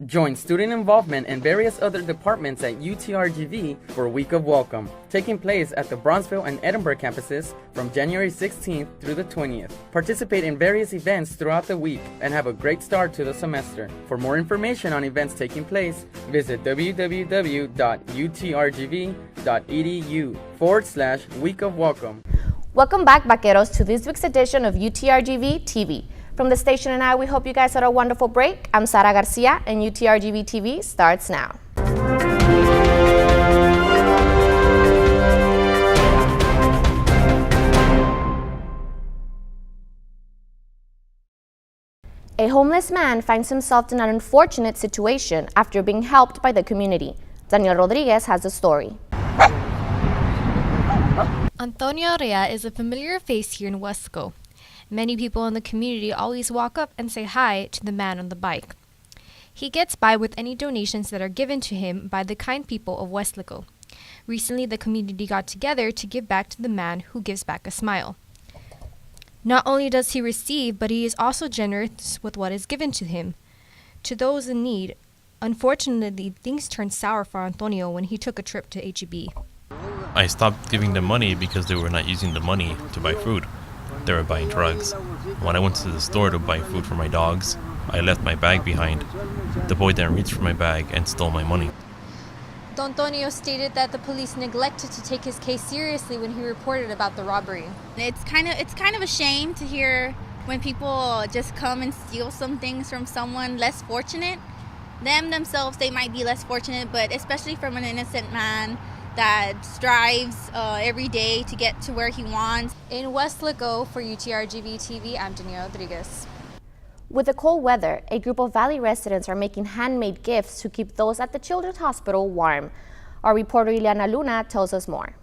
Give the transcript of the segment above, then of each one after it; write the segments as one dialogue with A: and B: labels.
A: Join student involvement in various other departments at UTRGV for Week of Welcome, taking place at the Bronzeville and Edinburgh campuses from January 16th through the 20th. Participate in various events throughout the week and have a great start to the semester. For more information on events taking place, visit www.utrgv.edu/Week of Welcome.
B: Welcome back, Vaqueros, to this week's edition of UTRGV-TV. From the station and I, we hope you guys had a wonderful break. I'm Sara Garcia, and UTRGV-TV starts now. A homeless man finds himself in an unfortunate situation after being helped by the community. Daniel Rodriguez has the story.
C: Antonio Rea is a familiar face here in Westco. Many people in the community always walk up and say hi to the man on the bike. He gets by with any donations that are given to him by the kind people of Westlaco. Recently, the community got together to give back to the man who gives back a smile. Not only does he receive, but he is also generous with what is given to him. To those in need, unfortunately, things turned sour for Antonio when he took a trip to HEB.
D: I stopped giving them money because they were not using the money to buy food. They were buying drugs. When I went to the store to buy food for my dogs, I left my bag behind. The boy then reached for my bag and stole my money.
C: Don Antonio stated that the police neglected to take his case seriously when he reported about the robbery.
E: It's kind of a shame to hear when people just come and steal some things from someone less fortunate. Them themselves, they might be less fortunate, but especially from an innocent man that strives every day to get to where he wants.
C: In Westlaco for UTRGV-TV, I'm Danielle Rodriguez.
B: With the cold weather, a group of Valley residents are making handmade gifts to keep those at the Children's Hospital warm. Our reporter Ileana Luna tells us more.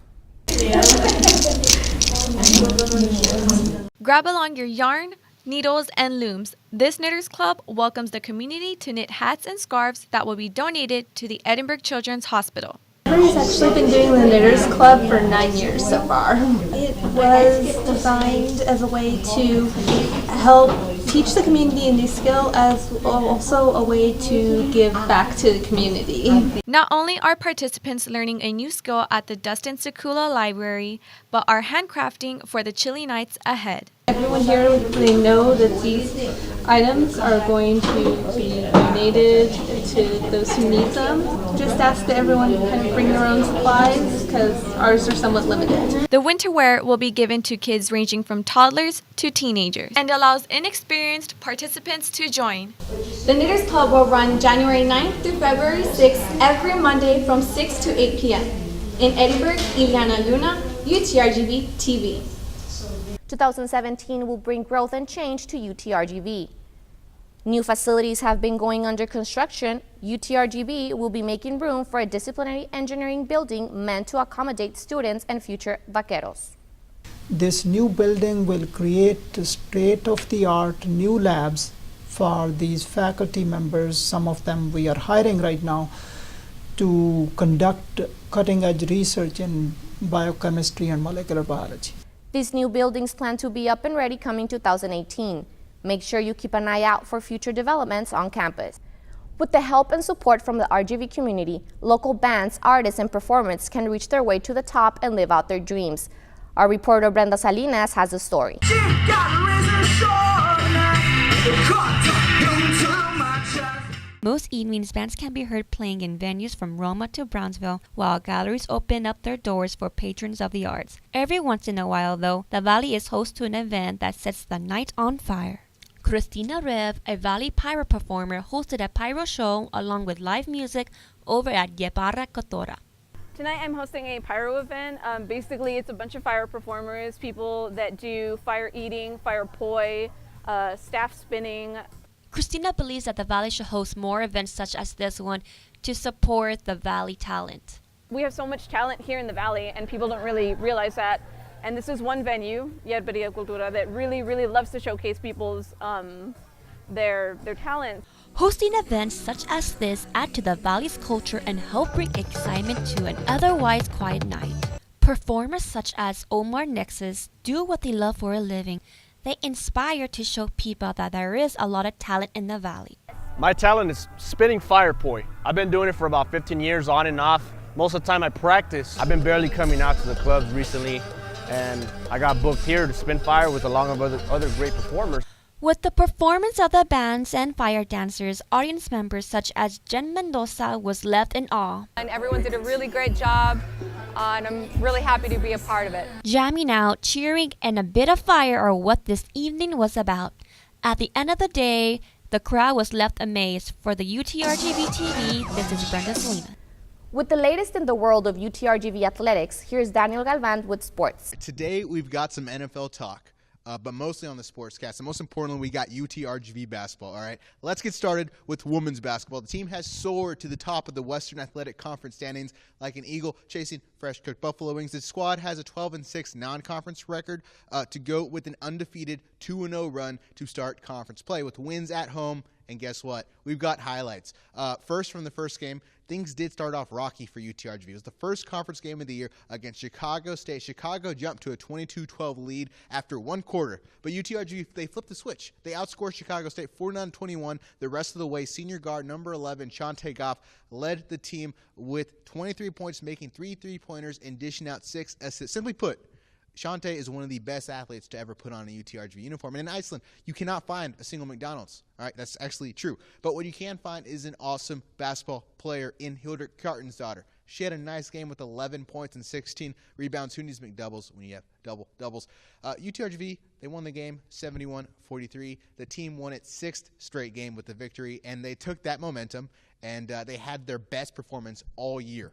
F: Grab along your yarn, needles, and looms. This Knitters Club welcomes the community to knit hats and scarves that will be donated to the Edinburgh Children's Hospital.
G: We've actually been doing the Knitters Club for 9 years so far. It was designed as a way to help teach the community a new skill, as also a way to give back to the community.
F: Not only are participants learning a new skill at the Dustin Sekula Library, but are handcrafting for the chilly nights ahead.
G: Everyone here, they know that these items are going to be donated to those who need them. Just ask that everyone kind of bring their own supplies because ours are somewhat limited.
F: The winter wear will be given to kids ranging from toddlers to teenagers and allows inexperienced participants to join.
H: The Knitters Club will run January 9th through February 6th every Monday from 6 to 8 p.m. In Edinburgh, Ileana Luna, UTRGV-TV.
B: 2017 will bring growth and change to UTRGV. New facilities have been going under construction. UTRGV will be making room for a disciplinary engineering building meant to accommodate students and future vaqueros.
I: This new building will create state-of-the-art new labs for these faculty members. Some of them we are hiring right now to conduct cutting-edge research in biochemistry and molecular biology.
B: These new buildings plan to be up and ready coming 2018. Make sure you keep an eye out for future developments on campus. With the help and support from the RGV community, local bands, artists, and performers can reach their way to the top and live out their dreams. Our reporter Brenda Salinas has the story.
J: Most evenings, bands can be heard playing in venues from Roma to Brownsville, while galleries open up their doors for patrons of the arts. Every once in a while, though, the Valley is host to an event that sets the night on fire. Christina Rev, a Valley pyro performer, hosted a pyro show along with live music over at Yeparra Kotora.
K: Tonight I'm hosting a pyro event. Basically it's a bunch of fire performers, people that do fire eating, fire poi, staff spinning.
J: Christina believes that the Valley should host more events such as this one to support the Valley talent.
K: We have so much talent here in the Valley and people don't really realize that. And this is one venue, Yerberia Cultura, that really loves to showcase people's their talent.
J: Hosting events such as this add to the Valley's culture and help bring excitement to an otherwise quiet night. Performers such as Omar Nexus do what they love for a living. They inspire to show people that there is a lot of talent in the Valley.
L: My talent is spitting fire poi. I've been doing it for about 15 years on and off. Most of the time I practice. I've been barely coming out to the clubs recently, and I got booked here to spin fire with along with other great performers.
J: With the performance of the bands and fire dancers, audience members such as Jen Mendoza was left in awe.
M: And everyone did a really great job, and I'm really happy to be a part of it.
J: Jamming out, cheering, and a bit of fire are what this evening was about. At the end of the day, the crowd was left amazed. For the UTRGV-TV, this is Brenda Salina.
B: With the latest in the world of UTRGV athletics, here's Daniel Galvan with sports.
N: Today we've got some NFL talk, but mostly on the sportscast. And most importantly, we got UTRGV basketball. All right, let's get started with women's basketball. The team has soared to the top of the Western Athletic Conference standings like an eagle chasing fresh-cooked buffalo wings. The squad has a 12-6 non-conference record to go with an undefeated 2-0 run to start conference play with wins at home. And guess what? We've got highlights. First, from the first game, things did start off rocky for UTRGV. It was the first conference game of the year against Chicago State. Chicago jumped to a 22-12 lead after one quarter. But UTRGV, they flipped the switch. They outscored Chicago State 49-21 the rest of the way. Senior guard number 11, Shante Goff, led the team with 23 points, making 3 3-pointers and dishing out 6 assists. Simply put, Shante is one of the best athletes to ever put on a UTRGV uniform. And in Iceland, you cannot find a single McDonald's. All right, that's actually true. But what you can find is an awesome basketball player in Hildur Kartensdottir. She had a nice game with 11 points and 16 rebounds. Who needs McDoubles when you have doubles? UTRGV, they won the game 71-43. The team won its 6th straight game with the victory, and they took that momentum, and they had their best performance all year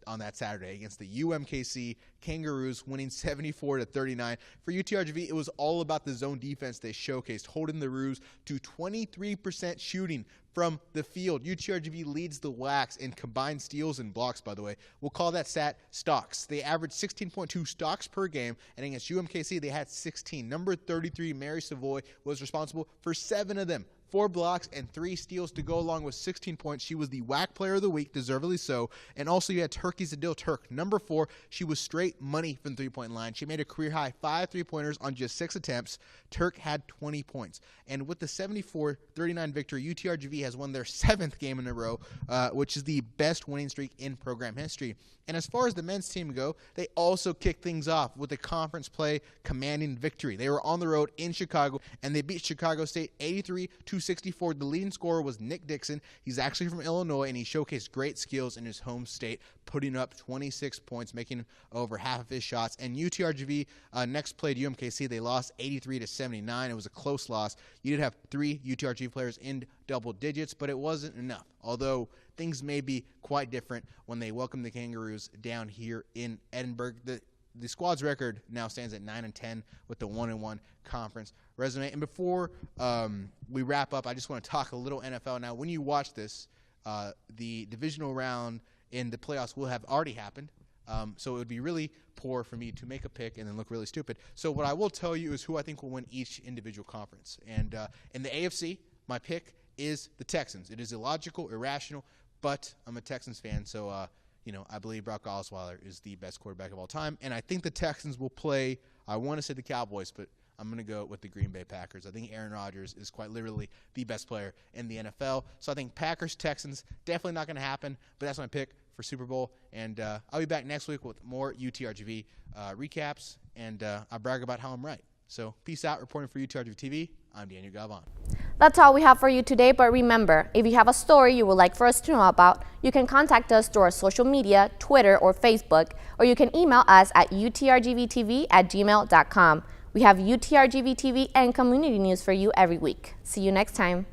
N: on that Saturday against the UMKC Kangaroos, winning 74-39. For UTRGV, it was all about the zone defense they showcased, holding the Roos to 23% shooting from the field. UTRGV leads the WACs in combined steals and blocks, by the way. We'll call that stat stocks. They averaged 16.2 stocks per game, and against UMKC, they had 16. Number 33, Mary Savoy, was responsible for 7 of them. 4 blocks and 3 steals to go along with 16 points. She was the WAC Player of the Week, deservedly so. And also you had Turkey Zadil Turk, number 4. She was straight money from the 3-point line. She made a career-high 5 3-pointers on just 6 attempts. Turk had 20 points. And with the 74-39 victory, UTRGV has won their 7th game in a row, which is the best winning streak in program history. And as far as the men's team go, they also kicked things off with a conference play commanding victory. They were on the road in Chicago, and they beat Chicago State 83-64. The leading scorer was Nick Dixon. He's actually from Illinois, and he showcased great skills in his home state, putting up 26 points, making over half of his shots. And UTRGV next played UMKC. They lost 83-79. It was a close loss. You did have 3 UTRGV players in double digits, but it wasn't enough. Although things may be quite different when they welcome the Kangaroos down here in Edinburgh. The squad's record now stands at 9-10 with the 1-1 conference resume. And before we wrap up, I just want to talk a little NFL now. When you watch this, the divisional round in the playoffs will have already happened. So it would be really poor for me to make a pick and then look really stupid. So what I will tell you is who I think will win each individual conference. And in the AFC, my pick is the Texans. It is illogical, irrational, but I'm a Texans fan, so I believe Brock Osweiler is the best quarterback of all time. And I think the Texans will play, I want to say the Cowboys, but I'm going to go with the Green Bay Packers. I think Aaron Rodgers is quite literally the best player in the NFL. So I think Packers, Texans, definitely not going to happen, but that's my pick for Super Bowl. And I'll be back next week with more UTRGV recaps, and I'll brag about how I'm right. So peace out. Reporting for UTRGV-TV, I'm Daniel Galvan.
B: That's all we have for you today, but remember, if you have a story you would like for us to know about, you can contact us through our social media, Twitter or Facebook, or you can email us at utrgvtv@gmail.com. We have UTRGV-TV and community news for you every week. See you next time.